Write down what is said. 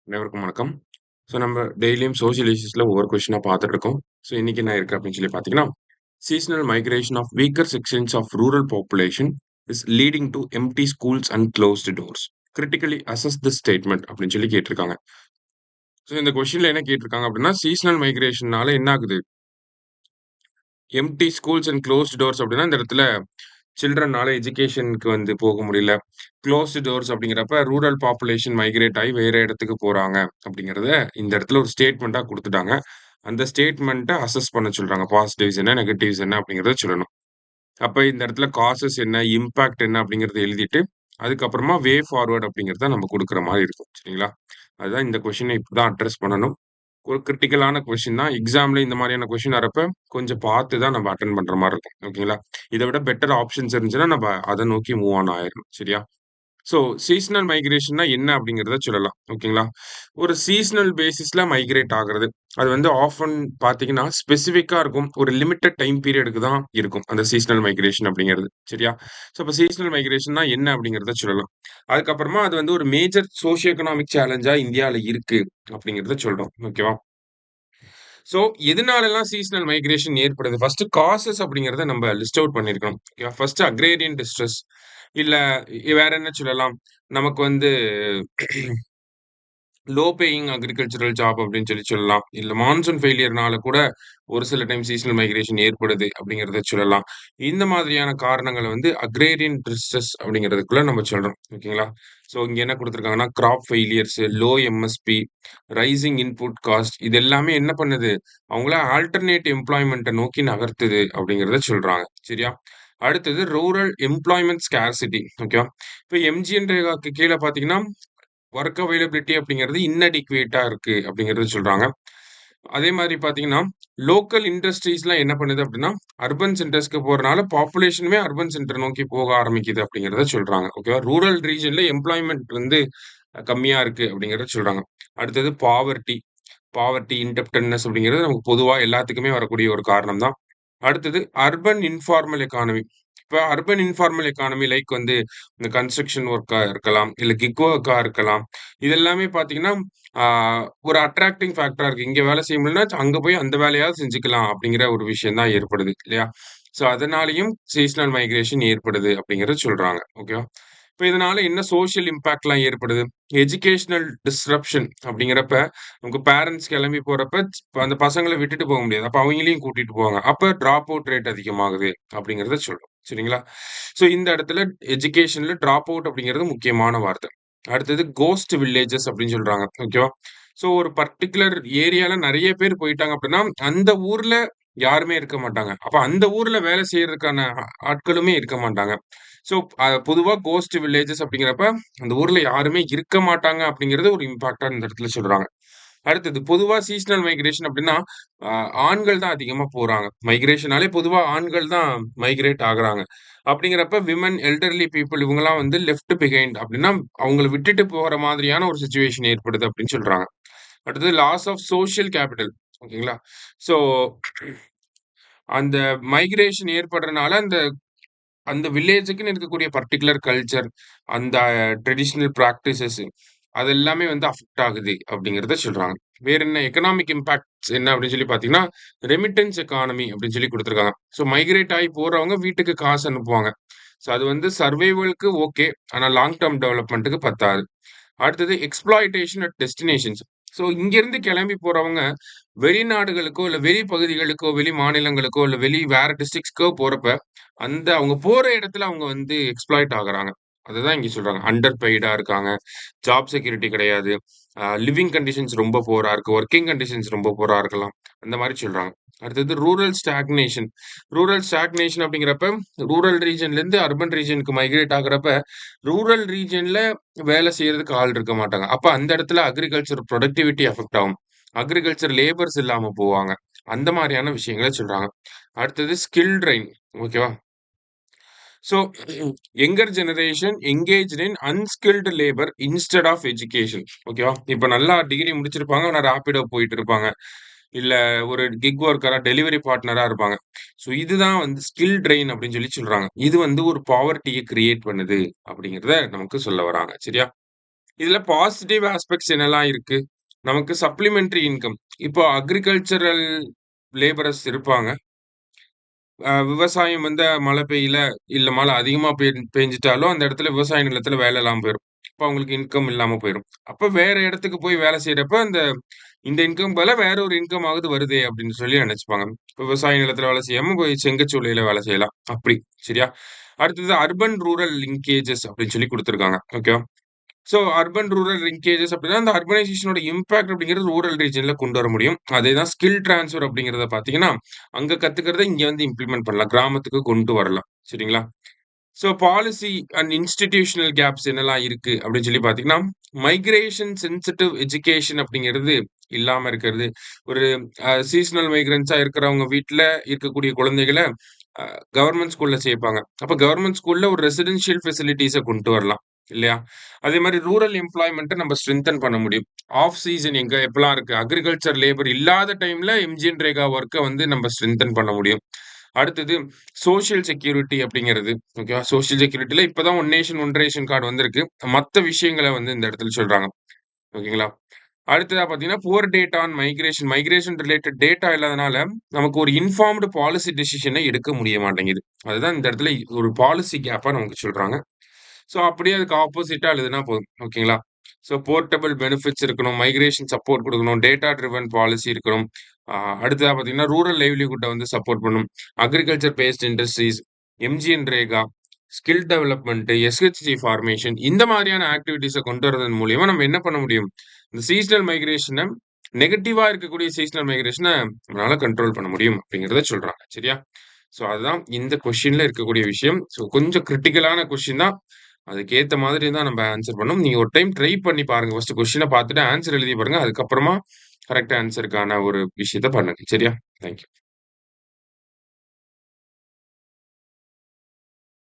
அனைவருக்கும் வணக்கம். நம்ம டெய்லியும் சோசியல் இஷ்யூஸ்ல ஒவ்வொரு கொஸ்டினா பார்த்துட்டு இருக்கோம். இன்னைக்கு என்ன இருக்கு அப்படின்னு சொல்லி பார்த்தீங்கன்னா, seasonal migration of weaker sections of rural population is leading to empty schools and closed doors. Critically assess this statement அப்படின்னு சொல்லி கேட்டிருக்காங்க. இந்த கொஸ்டின்ல என்ன கேட்டிருக்காங்க அப்படின்னா, சீசனல் மைக்ரேஷன்னால என்ன ஆகுது? Empty schools and closed doors அப்படின்னா, இந்த இடத்துல சில்ட்ரன்னால எஜுகேஷனுக்கு வந்து போக முடியல. குளோஸ்டு டோர்ஸ் அப்படிங்கிறப்ப ரூரல் பாப்புலேஷன் மைக்ரேட் ஆயி வேற இடத்துக்கு போறாங்க அப்படிங்கிறத இந்த இடத்துல ஒரு ஸ்டேட்மெண்ட்டா குடுத்துட்டாங்க. அந்த ஸ்டேட்மெண்ட்ட அசஸ் பண்ண சொல்றாங்க. பாசிட்டிவ்ஸ் என்ன, நெகட்டிவ்ஸ் என்ன அப்படிங்கிறத சொல்லணும். அப்ப இந்த இடத்துல காசஸ் என்ன, இம்பாக்ட் என்ன அப்படிங்கிறத எழுதிட்டு, அதுக்கப்புறமா வே ஃபார்வர்ட் அப்படிங்கிறத நம்ம குடுக்குற மாரி இருக்கும். சரிங்களா? அதுதான் இந்த கொஸ்டின இப்படிதான் அட்ரஸ் பண்ணணும். ஒரு கிரிட்டிக்கலான கொஸ்டின் தான். எக்ஸாம்ல இந்த மாரியான கொஸ்டின் வரப்ப, கொஞ்சம் பார்த்து தான் நம்ம அட்டெண்ட் பண்ற மாரி இருக்கும். ஓகேங்களா? இத விட பெட்டர் ஆப்ஷன்ஸ் இருந்துச்சுன்னா, நம்ம அத நோக்கி மூவ் ஆன் ஆயிரணும். சரியா? சீசனல் மைக்ரேஷன்னா என்ன அப்படிங்கிறத சொல்லலாம். ஓகேங்களா? ஒரு சீசனல் பேசிஸ்ல மைக்ரேட் ஆகுறது. அது வந்து ஆஃபன் பார்த்தீங்கன்னா, ஸ்பெசிஃபிக்கா இருக்கும். ஒரு லிமிட்டட் டைம் பீரியடுக்கு தான் இருக்கும். அந்த சீசனல் மைக்ரேஷன் அப்படிங்கிறது. சரியா? அப்ப சீசனல் மைக்ரேஷன்னா என்ன அப்படிங்கிறத சொல்லலாம். அதுக்கப்புறமா அது வந்து ஒரு மேஜர் சோசியோ எக்கனாமிக் சேலஞ்சா இந்தியால இருக்கு அப்படிங்கிறத சொல்றோம். ஓகேவா? ஸோ எதனாலலாம் சீசனல் மைக்ரேஷன் ஏற்படுது? ஃபர்ஸ்ட் காசஸ் அப்படிங்கிறத நம்ம லிஸ்ட் அவுட் பண்ணியிருக்கணும். ஓகேவா? ஃபர்ஸ்ட் அக்ரேரியன் டிஸ்ட்ரெஸ் இல்ல வேற என்ன சொல்லலாம்? நமக்கு வந்து லோ பேயிங் அக்ரிகல்ச்சரல் ஜாப் அப்படின்னு சொல்லலாம். இல்ல மான்சூன் ஃபெயிலியர்னால கூட ஒரு சில டைம் சீசனல் மைக்ரேஷன் ஏற்படுது அப்படிங்கிறத சொல்லலாம். இந்த மாதிரியான காரணங்கள வந்து அக்ரேரியன் டிஸ்ட்ரெஸ் அப்படிங்கிறதுக்குள்ள நம்ம சொல்றோம். ஓகேங்களா? இங்க என்ன குடுத்துருக்காங்கன்னா, crop failures, low MSP, rising input cost இது எல்லாமே என்ன பண்ணுது? அவங்கள ஆல்டர்னேட் எம்ப்ளாய்மென்ட்ட நோக்கி நகர்த்துது அப்படிங்கிறத சொல்றாங்க. சரியா? அடுத்தது ரூரல் எம்ப்ளாய்மென்ட் ஸ்கார்சிட்டி. ஓகேவா? இப்ப எம்ஜிஎன் ரேகாக்கு கீழ பார்த்தீங்கன்னா வொர்க் அவைலபிலிட்டி அப்படிங்கிறது இன்னடிக்குவேட்டா இருக்கு அப்படிங்கிறது சொல்றாங்க. அதே மாதிரி பார்த்தீங்கன்னா, லோக்கல் இண்டஸ்ட்ரீஸ்லாம் என்ன பண்ணுது அப்படின்னா, அர்பன் சென்டர்ஸ்க்கு போறனால பாப்புலேஷனுமே அர்பன் சென்டர் நோக்கி போக ஆரம்பிக்குது அப்படிங்கிறத சொல்றாங்க. ஓகேவா? ரூரல் ரீஜியன்ல எம்ப்ளாய்மென்ட் வந்து கம்மியா இருக்கு அப்படிங்கிறத சொல்றாங்க. அடுத்தது பாவர்ட்டி. பாவர்ட்டி, இன்டெப்டட்னஸ் அப்படிங்கிறது நமக்கு பொதுவா எல்லாத்துக்குமே வரக்கூடிய ஒரு காரணம் தான். அடுத்தது அர்பன் இன்ஃபார்மல் எக்கானமி. இப்ப அர்பன் இன்ஃபார்மல் எக்கானமி லைக் வந்து இந்த கன்ஸ்ட்ரக்ஷன் ஒர்க்கா இருக்கலாம், இல்ல கிக் ஒர்க்கா இருக்கலாம். இது எல்லாமே பார்த்தீங்கன்னா, ஆ ஒரு அட்ராக்டிங் ஃபேக்டரா இருக்கு. இங்க வேலை செய்ய முடியலன்னா, அங்க போய் அந்த வேலையாவது செஞ்சுக்கலாம் அப்படிங்கிற ஒரு விஷயம் தான் ஏற்படுது இல்லையா? அதனாலயும் சீசனல் மைக்ரேஷன் ஏற்படுது அப்படிங்கிறத சொல்றாங்க. ஓகேவா? இப்ப இதனால என்ன சோசியல் இம்பாக்ட்லாம் ஏற்படுது? எஜுகேஷனல் டிஸ்ரப்ஷன் அப்படிங்கிறப்ப, உங்க பேரன்ட்ஸ் கிளம்பி போறப்ப, அந்த பசங்கள விட்டுட்டு போக முடியாது. அப்ப அவங்களையும் கூட்டிட்டு போவாங்க. அப்ப டிராப் அவுட் ரேட் அதிகமாகுது அப்படிங்கிறத சொல்றோம். சரிங்களா? இந்த இடத்துல எஜுகேஷன்ல டிராப் அவுட் அப்படிங்கிறது முக்கியமான வார்த்தை. அடுத்தது கோஸ்ட் வில்லேஜஸ் அப்படின்னு சொல்றாங்க. ஓகேவா? ஒரு பர்ட்டிகுலர் ஏரியால நெறைய பேர் போயிட்டாங்க அப்படின்னா, அந்த ஊர்ல யாருமே இருக்க மாட்டாங்க. அப்ப அந்த ஊர்ல வேலை செய்யறதுக்கான ஆட்களுமே இருக்க மாட்டாங்க. ஸோ பொதுவா கோஸ்ட் வில்லேஜஸ் அப்படிங்கிறப்ப, அந்த ஊர்ல யாருமே இருக்க மாட்டாங்க அப்படிங்கிறது ஒரு இம்பாக்ட்டா இந்த இடத்துல சொல்றாங்க. அடுத்தது பொதுவா சீசனல் மைக்ரேஷன் அப்படின்னா, அ ஆண்கள் தான் அதிகமா போறாங்க. மைக்ரேஷனாலே பொதுவா ஆண்கள் தான் மைக்ரேட் ஆகுறாங்க. அப்படிங்கிறப்ப விமன், எல்டர்லி பீப்பிள் இவங்கலாம் வந்து லெஃப்ட் பிஹைண்ட் அப்படின்னா, அவங்கள விட்டுட்டு போற மாதிரியான ஒரு சிச்சுவேஷன் ஏற்படுது அப்படின்னு சொல்றாங்க. அடுத்தது லாஸ் ஆஃப் சோசியல் கேப்பிட்டல். ஓகேங்களா? ஸோ அந்த மைக்ரேஷன் ஏற்படுறனால அந்த அந்த வில்லேஜுக்குன்னு இருக்கக்கூடிய பர்ட்டிகுலர் கல்ச்சர், அந்த ட்ரெடிஷனல் பிராக்டிசஸ் அது எல்லாமே வந்து அஃபெக்ட் ஆகுது அப்படிங்கிறத சொல்றாங்க. வேற என்ன எக்கனாமிக் இம்பாக்ட்ஸ் என்ன அப்படின்னு சொல்லி பார்த்தீங்கன்னா, ரெமிட்டன்ஸ் எக்கானமி அப்படின்னு சொல்லி குடுத்துருக்காங்க. மைக்ரேட் ஆயி போறவங்க வீட்டுக்கு காசு அனுப்புவாங்க. அது வந்து சர்வைவல்க்கு ஓகே. ஆனா லாங் டெர்ம் டெவலப்மென்ட்க்கு பத்தாது. அடுத்தது எக்ஸ்ப்ளாய்டேஷன் அட் டெஸ்டினேஷன்ஸ். இங்கிருந்து கிளம்பி போறவங்க வெளிநாடுகளுக்கோ, இல்ல வெளி பகுதிகளுக்கோ, வெளி மாநிலங்களுக்கோ, இல்ல வேற டிஸ்ட்ரிக்ட்ஸ்க்கோ போறப்ப, அந்த அவங்க போற இடத்துல அவங்க வந்து எக்ஸ்ப்ளாய்ட் ஆகுறாங்க. அததான் இங்க சொல்றாங்க. அண்டர் பெய்டா இருக்காங்க. ஜாப் செக்யூரிட்டி கிடையாது. லிவிங் கண்டிஷன்ஸ் ரொம்ப புவரா இருக்கு. வொர்க்கிங் கண்டிஷன்ஸ் ரொம்ப புவரா இருக்கலாம். அந்த மாரி சொல்றாங்க. அடுத்தது ரூரல் ஸ்டாக்னேஷன். ரூரல் ஸ்டாக்னேஷன் அப்படிங்கிறப்ப, ரூரல் ரீஜியன்லேருந்து அர்பன் ரீஜியனுக்கு மைக்ரேட் ஆகுறப்ப, ரூரல் ரீஜியன்ல வேலை செய்யறதுக்கு ஆள் இருக்க மாட்டாங்க. அப்ப அந்த இடத்துல அக்ரிகல்ச்சர் புரொடக்டிவிட்டி அஃபெக்ட் ஆகும். அக்ரிகல்ச்சர் லேபர்ஸ் இல்லாம போவாங்க. அந்த மாரியான விஷயங்கள சொல்றாங்க. அடுத்தது ஸ்கில் ட்ரெயின். ஓகேவா? So younger generation engaged in unskilled labour instead of education. ஓகேவா? இப்ப நல்லா டிகிரி முடிச்சிருப்பாங்க. ஆனா ராபிடோ போயிட்டு இருப்பாங்க. இல்ல ஒரு கிக் ஒர்க்கரா, டெலிவரி பார்ட்னரா இருப்பாங்க. இதுதான் வந்து ஸ்கில் ட்ரெயின் அப்படின்னு சொல்றாங்க. இது வந்து ஒரு பாவர்ட்டிய கிரியேட் பண்ணுது அப்படிங்கிறத நமக்கு சொல்ல வராங்க. சரியா? இதுல பாசிட்டிவ் ஆஸ்பெக்ட்ஸ் என்னலாம் இருக்கு? நமக்கு சப்ளிமெண்டரி இன்கம். இப்போ அக்ரிகல்ச்சரல் லேபரர்ஸ் இருப்பாங்க. விவசாயம் வந்து மழை பெய்யல, இல்ல மழை அதிகமா பேஞ்சுட்டாலும் அந்த இடத்துல விவசாய நிலத்துல வேலை இல்லாம போயிரும். அப்ப அவங்களுக்கு இன்கம் இல்லாம போயிரும். அப்ப வேற இடத்துக்கு போய் வேலை செய்றப்ப, இந்த இன்கம் பதிலா வேற ஒரு இன்கம் ஆவது வருதே அப்படின்னு சொல்லி நினைச்சுப்பாங்க. விவசாய நிலத்துல வேலை செய்யாம போய் செங்கச்சூளையில வேலை செய்யலாம். அப்படி. சரியா? அடுத்தது அர்பன் ரூரல் லிங்கேஜஸ் அப்படின்னு சொல்லி குடுத்துருக்காங்க. ஓகேவா? சோ அர்பன் ரூரல் லிங்கேஜஸ் அப்படின்னா, அந்த அர்பனைசேஷனோட இம்பாக்ட் அப்படிங்கிறது ரூரல் ரீஜியன்ல கொண்டு வர முடியும். அதேதான் ஸ்கில் ட்ரான்ஸ்ஃபர் அப்படிங்கிறத பார்த்தீங்கன்னா, அங்க கத்துக்கிறத இங்க வந்து இம்ப்ளிமெண்ட் பண்ணலாம். கிராமத்துக்கு கொண்டு வரலாம். சரிங்களா? So policy and institutional gaps என்னலாம் இருக்கு அப்படின்னு சொல்லி பார்த்தீங்கன்னா, மைக்ரேஷன் சென்சிட்டிவ் எஜுகேஷன் அப்படிங்கிறது இல்லாம இருக்கிறது. ஒரு சீசனல் மைக்ரன்ட்ஸா இருக்கிறவங்க வீட்ல இருக்கக்கூடிய குழந்தைகள அ கவர்ன்மென்ட் ஸ்கூல்ல சேர்ப்பாங்க. அப்ப கவர்ன்மென்ட் ஸ்கூல்ல ஒரு ரெசிடென்ஷியல் ஃபெசிலிட்டீஸ கொண்டு வரலாம். இல்லையா? அதே மாரி ரூரல் எம்ப்ளாய்மென்ட்ட நம்ம ஸ்ட்ரெங்தன் பண்ண முடியும். ஆஃப் சீசன் எப்பலாம் இருக்கு? அக்ரிகல்ச்சர் லேபர் இல்லாத டைம்ல எம்ஜிஎன்ரேகா வொர்க்க வந்து நம்ம ஸ்ட்ரெங்தன் பண்ண முடியும். அடுத்தது சோசியல் செக்யூரிட்டி அப்படிங்கிறது. ஓகேவா? சோசியல் செக்யூரிட்டில இப்ப தான் one nation, one ration card வந்திருக்கு. மத்த விஷயங்கள வந்து இந்த இடத்துல சொல்றாங்க. ஓகேங்களா? அடுத்ததா பார்த்தீங்கன்னா, poor data on migration. Migration related data இல்லாதனால, நமக்கு ஒரு இன்ஃபார்ம்டு பாலிசி டெசிஷன எடுக்க முடிய மாட்டேங்குது. அதுதான் இந்த இடத்துல ஒரு பாலிசி கேப்பா நமக்கு சொல்றாங்க. ஸோ, அப்படியே அதுக்கு ஆப்போசிட்டா எழுதுனா போதும். ஓகேங்களா? ஸோ, போர்ட்டபிள் பெனிஃபிட்ஸ் இருக்கணும். மைக்ரேஷன் சப்போர்ட் குடுக்கணும். டேட்டா ட்ரிவன் பாலிசி இருக்கணும். அ அடுத்ததா பார்த்தீங்கன்னா, ரூரல் லைவ்லிஹுட்ட வந்து சப்போர்ட் பண்ணணும். Agriculture based industries, MGNREGA, skill development, SHG formation இந்த மாதிரியான ஆக்டிவிட்டீஸ கொண்டு வரதன் மூலியமா நம்ம என்ன பண்ண முடியும்? இந்த சீசனல் மைக்ரேஷன நெகட்டிவா இருக்கக்கூடிய சீசனல் மைக்ரேஷன நம்மளால கண்ட்ரோல் பண்ண முடியும் அப்படிங்கிறத சொல்றாங்க. சரியா? ஸோ, அதுதான் இந்த கொஸ்டின்ல இருக்கக்கூடிய விஷயம். ஸோ, கொஞ்சம் கிரிட்டிக்கலான கொஸ்டின் தான். அதுக்கேத்த மாதிரி தான் நம்ம ஆன்ஸர் பண்ணணும். நீங்க ஒரு டைம் ட்ரை பண்ணி பாருங்க. ஃபர்ஸ்ட் கொஸ்டின பார்த்துட்டு ஆன்ஸர் எழுதி பாருங்க. அதுக்கப்புறமா கரெக்ட் ஆன்ஸர்க்கான ஒரு விஷயத்த பண்ணுங்க. சரியா? Thank you.